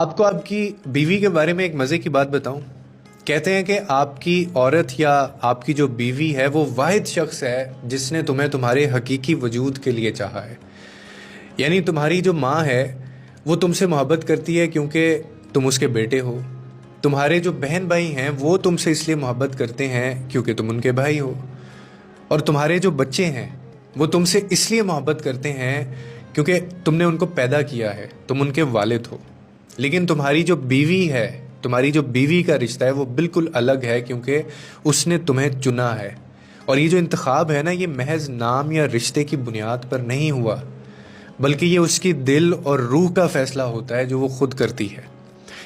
آپ کو آپ کی بیوی کے بارے میں ایک مزے کی بات بتاؤں. کہتے ہیں کہ آپ کی عورت یا آپ کی جو بیوی ہے وہ واحد شخص ہے جس نے تمہیں تمہارے حقیقی وجود کے لیے چاہا ہے. یعنی تمہاری جو ماں ہے وہ تم سے محبت کرتی ہے کیونکہ تم اس کے بیٹے ہو. تمہارے جو بہن بھائی ہیں وہ تم سے اس لیے محبت کرتے ہیں کیونکہ تم ان کے بھائی ہو. اور تمہارے جو بچے ہیں وہ تم سے اس لیے محبت کرتے ہیں کیونکہ تم نے ان کو پیدا کیا ہے, تم ان کے والد ہو. لیکن تمہاری جو بیوی ہے, تمہاری جو بیوی کا رشتہ ہے وہ بالکل الگ ہے کیونکہ اس نے تمہیں چنا ہے. اور یہ جو انتخاب ہے نا, یہ محض نام یا رشتے کی بنیاد پر نہیں ہوا, بلکہ یہ اس کی دل اور روح کا فیصلہ ہوتا ہے جو وہ خود کرتی ہے.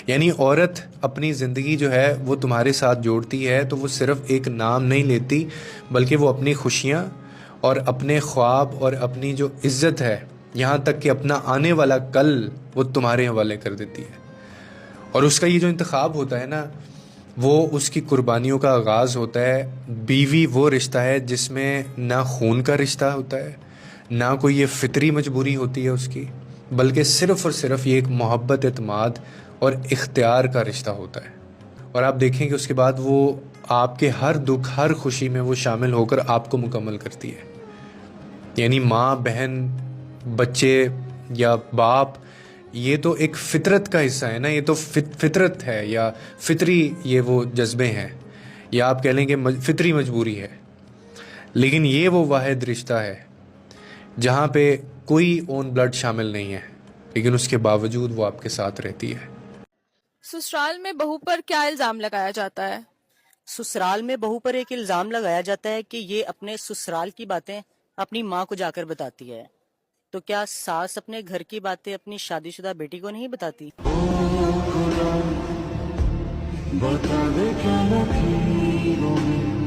یعنی عورت اپنی زندگی جو ہے وہ تمہارے ساتھ جوڑتی ہے تو وہ صرف ایک نام نہیں لیتی, بلکہ وہ اپنی خوشیاں اور اپنے خواب اور اپنی جو عزت ہے, یہاں تک کہ اپنا آنے والا کل, وہ تمہارے حوالے کر دیتی ہے. اور اس کا یہ جو انتخاب ہوتا ہے نا, وہ اس کی قربانیوں کا آغاز ہوتا ہے. بیوی وہ رشتہ ہے جس میں نہ خون کا رشتہ ہوتا ہے, نہ کوئی یہ فطری مجبوری ہوتی ہے اس کی, بلکہ صرف اور صرف یہ ایک محبت, اعتماد اور اختیار کا رشتہ ہوتا ہے. اور آپ دیکھیں کہ اس کے بعد وہ آپ کے ہر دکھ, ہر خوشی میں وہ شامل ہو کر آپ کو مکمل کرتی ہے. یعنی ماں, بہن, بچے یا باپ, یہ تو ایک فطرت کا حصہ ہے نا, یہ تو فطرت ہے یا فطری یہ وہ جذبے ہیں, یا آپ کہہ لیں کہ فطری مجبوری ہے. لیکن یہ وہ واحد رشتہ ہے جہاں پہ کوئی اون بلڈ شامل نہیں ہے, لیکن اس کے باوجود وہ آپ کے ساتھ رہتی ہے. سسرال میں بہو پر کیا الزام لگایا جاتا ہے؟ سسرال میں بہو پر ایک الزام لگایا جاتا ہے کہ یہ اپنے سسرال کی باتیں اپنی ماں کو جا کر بتاتی ہے. تو کیا ساس اپنے گھر کی باتیں اپنی شادی شدہ بیٹی کو نہیں بتاتی؟ بتا دے کیا لکیروں میں